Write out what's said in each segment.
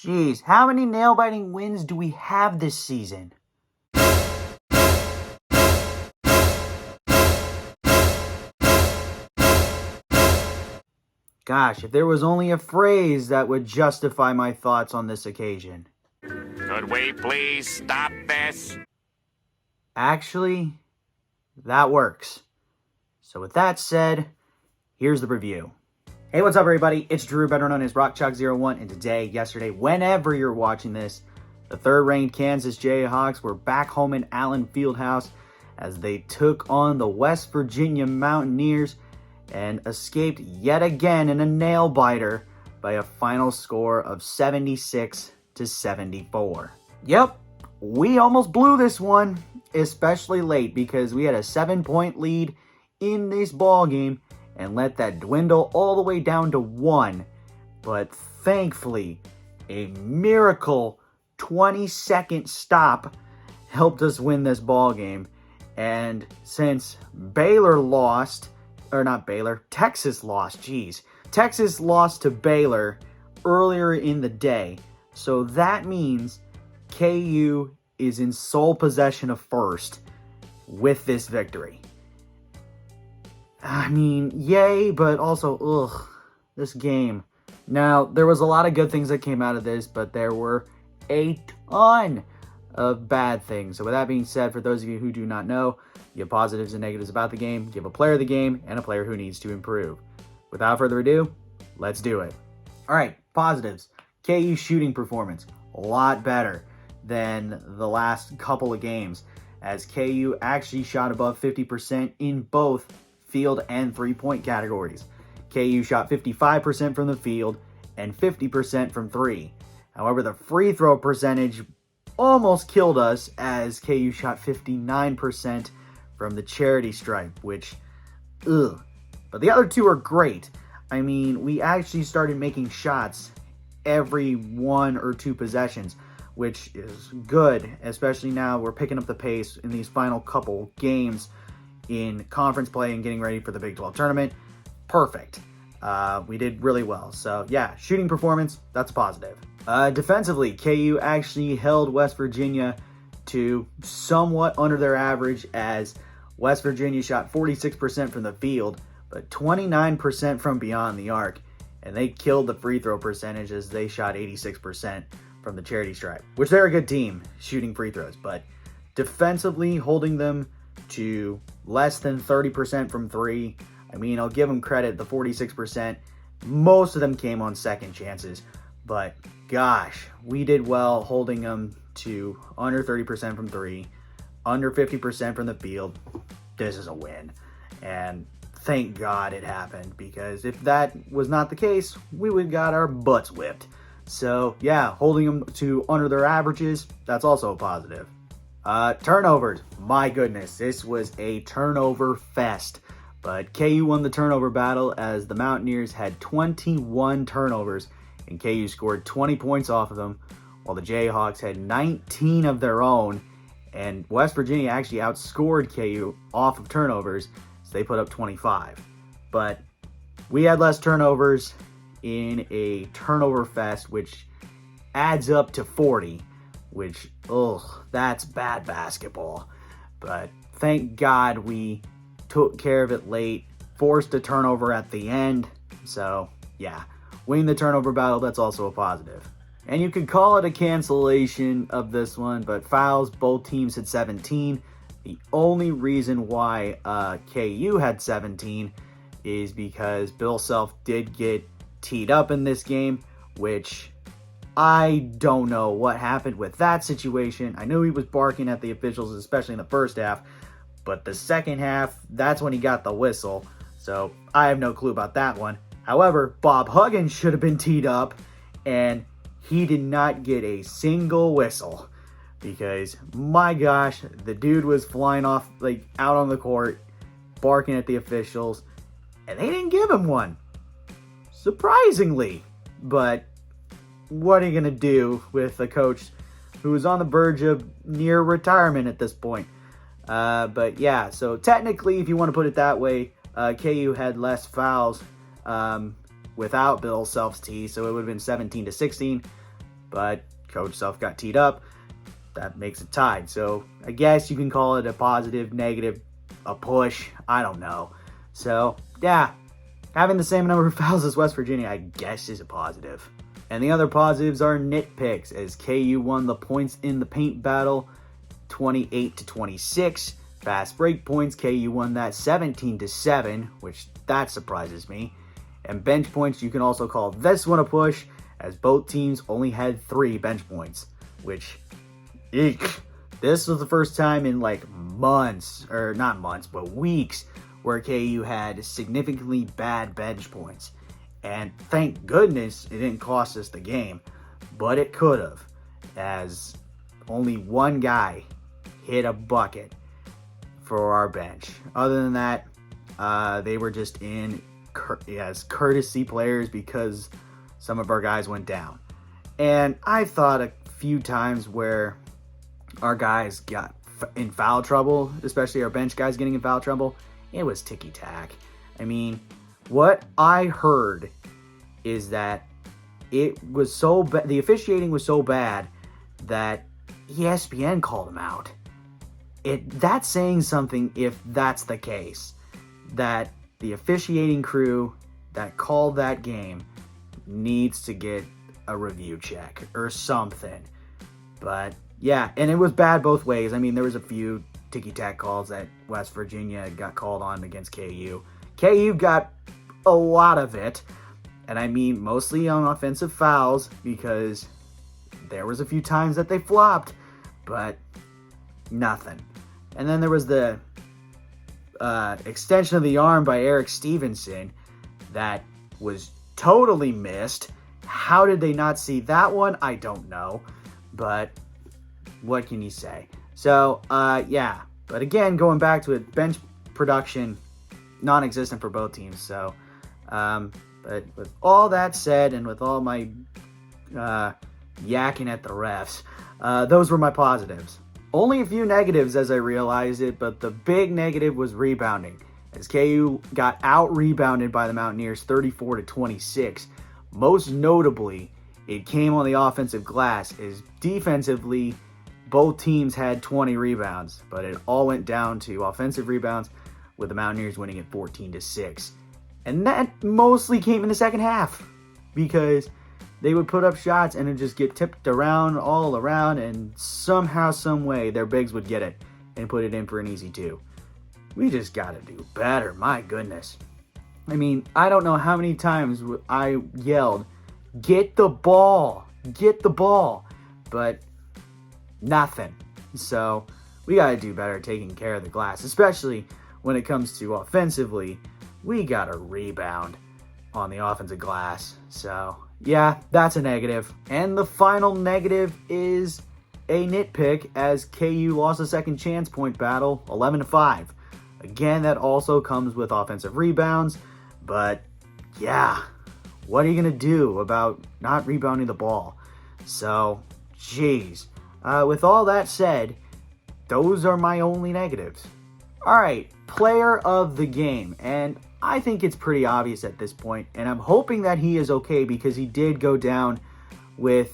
Jeez, how many nail-biting wins do we have this season? Gosh, if there was only a phrase that would justify my thoughts on this occasion. Could we please stop this? Actually, that works. So with that said, here's the review. Hey, what's up everybody? It's Drew, better known as RockChalk01, and today, yesterday, whenever you're watching this, the third-ranked Kansas Jayhawks were back home in Allen Fieldhouse as they took on the West Virginia Mountaineers and escaped yet again in a nail-biter by a final score of 76-74. Yep, we almost blew this one, especially late because we had a 7-point lead in this ball game and let that dwindle all the way down to 1. But thankfully, a miracle 20-second stop helped us win this ball game. And since Texas lost to Baylor earlier in the day. So that means KU is in sole possession of first with this victory. I mean, yay, but also, this game. Now, there was a lot of good things that came out of this, but there were a ton of bad things. So with that being said, for those of you who do not know, you have positives and negatives about the game, you have a player of the game, and a player who needs to improve. Without further ado, let's do it. All right, positives. KU shooting performance, a lot better than the last couple of games, as KU actually shot above 50% in both field and three-point categories. KU shot 55% from the field and 50% from three. However, the free throw percentage almost killed us as KU shot 59% from the charity stripe, which, But the other two are great. I mean, we actually started making shots every 1 or 2 possessions, which is good, especially now we're picking up the pace in these final couple games in conference play and getting ready for the Big 12 tournament. Perfect. We did really well. So yeah, shooting performance, that's positive. Defensively, KU actually held West Virginia to somewhat under their average, as West Virginia shot 46% from the field, but 29% from beyond the arc. And they killed the free throw percentage as they shot 86% from the charity stripe, which they're a good team shooting free throws. But defensively, holding them to less than 30% from three. I mean, I'll give them credit, the 46%. Most of them came on second chances. But gosh, we did well holding them to under 30% from three, under 50% from the field. This is a win. And thank God it happened, because if that was not the case, we would have got our butts whipped. So yeah, holding them to under their averages, that's also a positive. Turnovers. My goodness, this was a turnover fest. But KU won the turnover battle as the Mountaineers had 21 turnovers and KU scored 20 points off of them, while the Jayhawks had 19 of their own, and West Virginia actually outscored KU off of turnovers, so they put up 25. But we had less turnovers in a turnover fest, which adds up to 40, which, that's bad basketball. But thank God we took care of it late, forced a turnover at the end. So yeah, winning the turnover battle, that's also a positive. And you could call it a cancellation of this one, but fouls, both teams had 17. The only reason why KU had 17 is because Bill Self did get teed up in this game, which I don't know what happened with that situation. I knew he was barking at the officials, especially in the first half, but the second half, that's when he got the whistle. So I have no clue about that one. However, Bob Huggins should have been teed up, and he did not get a single whistle, because my gosh, the dude was flying off, like, out on the court, barking at the officials, and they didn't give him one. Surprisingly. But what are you going to do with a coach who is on the verge of near retirement at this point? But yeah, so technically, if you want to put it that way, KU had less fouls without Bill Self's tee, so it would have been 17-16. but Coach Self got teed up. That makes it tied. So I guess you can call it a positive, negative, a push. I don't know. So yeah, having the same number of fouls as West Virginia, I guess, is a positive. And the other positives are nitpicks, as KU won the points in the paint battle 28-26. Fast break points, KU won that 17-7, which that surprises me. And bench points, you can also call this one a push, as both teams only had 3 bench points, which, eek. This was the first time in like months, or not months, but weeks, where KU had significantly bad bench points. And thank goodness it didn't cost us the game, but it could have, as only one guy hit a bucket for our bench. Other than that, they were just in as courtesy players because some of our guys went down. And I thought a few times where our guys got in foul trouble, especially our bench guys getting in foul trouble, it was ticky-tack. I mean, what I heard is that it was so bad, the officiating was so bad that ESPN called him out. That's saying something if that's the case, that the officiating crew that called that game needs to get a review check or something. But yeah, and it was bad both ways. I mean, there was a few ticky-tack calls that West Virginia got called on against KU. KU got a lot of it, and I mean mostly on offensive fouls, because there was a few times that they flopped, but nothing. And then there was the extension of the arm by Eric Stevenson that was totally missed. How did they not see that one? I don't know, but what can you say? So, yeah. But again, going back to it, bench production, non-existent for both teams. So, but with all that said, and with all my yakking at the refs, those were my positives. Only a few negatives as I realized it, but the big negative was rebounding, as KU got out-rebounded by the Mountaineers 34-26. Most notably, it came on the offensive glass, as defensively, both teams had 20 rebounds, but it all went down to offensive rebounds, with the Mountaineers winning at 14-6. And that mostly came in the second half, because they would put up shots and it just get tipped around, all around, and somehow, some way, their bigs would get it and put it in for an easy 2. We just gotta do better, my goodness. I mean, I don't know how many times I yelled, get the ball, but nothing. So we gotta do better taking care of the glass, especially when it comes to offensively. We gotta rebound on the offensive glass. So yeah, that's a negative. And the final negative is a nitpick, as KU lost a second chance point battle 11-5. Again, that also comes with offensive rebounds, but yeah, what are you going to do about not rebounding the ball? So, geez. With all that said, those are my only negatives. All right, player of the game. And I think it's pretty obvious at this point, and I'm hoping that he is okay, because he did go down with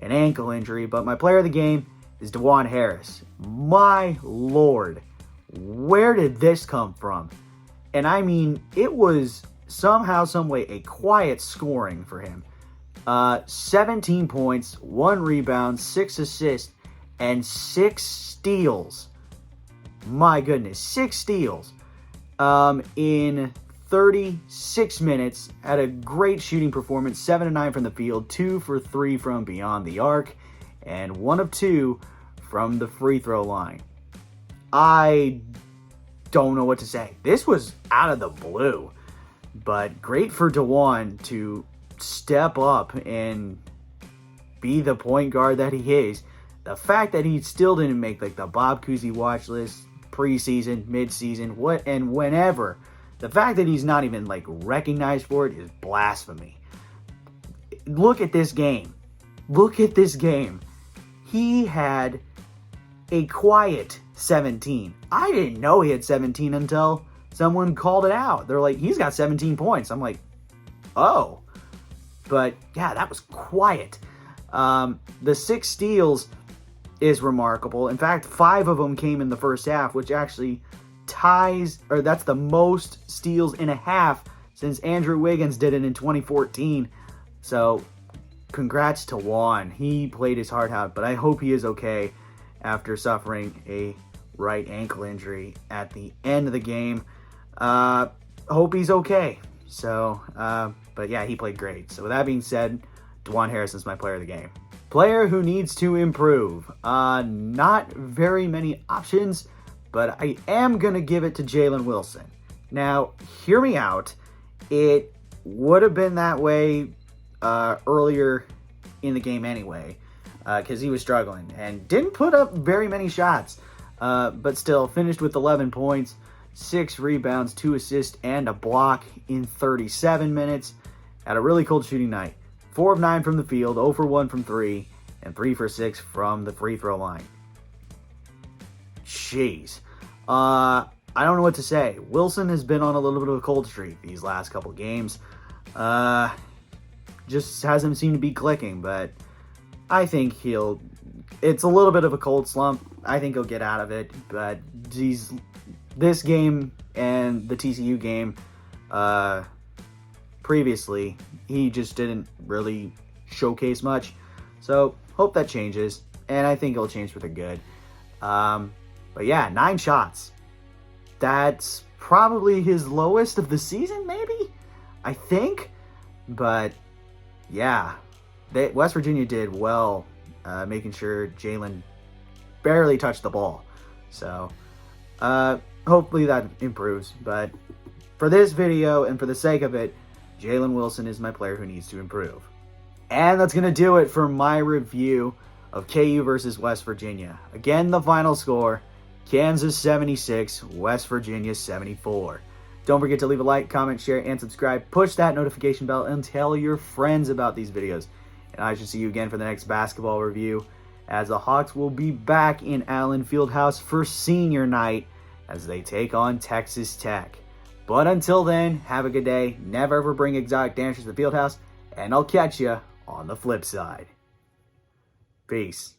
an ankle injury. But my player of the game is DeJuan Harris. My Lord, where did this come from? And I mean, it was somehow, some way, a quiet scoring for him. 17 points, 1 rebound, 6 assists, and 6 steals. My goodness, 6 steals in 36 minutes. Had a great shooting performance, 7 of 9 from the field, 2 for 3 from beyond the arc, and 1 of 2 from the free throw line. I don't know what to say. This was out of the blue, but great for DeJuan to step up and be the point guard that he is. The fact that he still didn't make like the Bob Cousy watch list preseason, midseason, whenever. The fact that he's not even like recognized for it is blasphemy. Look at this game. Look at this game. He had a quiet 17. I didn't know he had 17 until someone called it out. They're like, he's got 17 points. I'm like, oh. But yeah, that was quiet. The 6 steals is remarkable. In fact, 5 of them came in the first half, which actually that's the most steals in a half since Andrew Wiggins did it in 2014. So, congrats to Juan. He played his heart out, but I hope he is okay after suffering a right ankle injury at the end of the game. Hope he's okay. So, but yeah, he played great. So with that being said, DeJuan Harrison's my player of the game. Player who needs to improve. Not very many options, but I am going to give it to Jalen Wilson. Now, hear me out. It would have been that way earlier in the game anyway, because he was struggling and didn't put up very many shots, but still finished with 11 points, 6 rebounds, 2 assists, and a block in 37 minutes. Had a really cold shooting night. 4 of 9 from the field, 0 for 1 from 3, and 3 for 6 from the free throw line. Jeez. I don't know what to say. Wilson has been on a little bit of a cold streak these last couple games. Just hasn't seemed to be clicking, but I think it's a little bit of a cold slump. I think he'll get out of it, but this game and the TCU game previously, he just didn't really showcase much. So, hope that changes, and I think it'll change for the good. But yeah, 9 shots. That's probably his lowest of the season, maybe? I think. But, yeah. West Virginia did well making sure Jalen barely touched the ball. So, hopefully that improves. But for this video and for the sake of it, Jalen Wilson is my player who needs to improve. And that's going to do it for my review of KU versus West Virginia. Again, the final score, Kansas 76, West Virginia 74. Don't forget to leave a like, comment, share, and subscribe. Push that notification bell and tell your friends about these videos. And I shall see you again for the next basketball review, as the Hawks will be back in Allen Fieldhouse for senior night as they take on Texas Tech. But until then, have a good day. Never ever bring exotic dancers to the Fieldhouse, and I'll catch you on the flip side. Peace.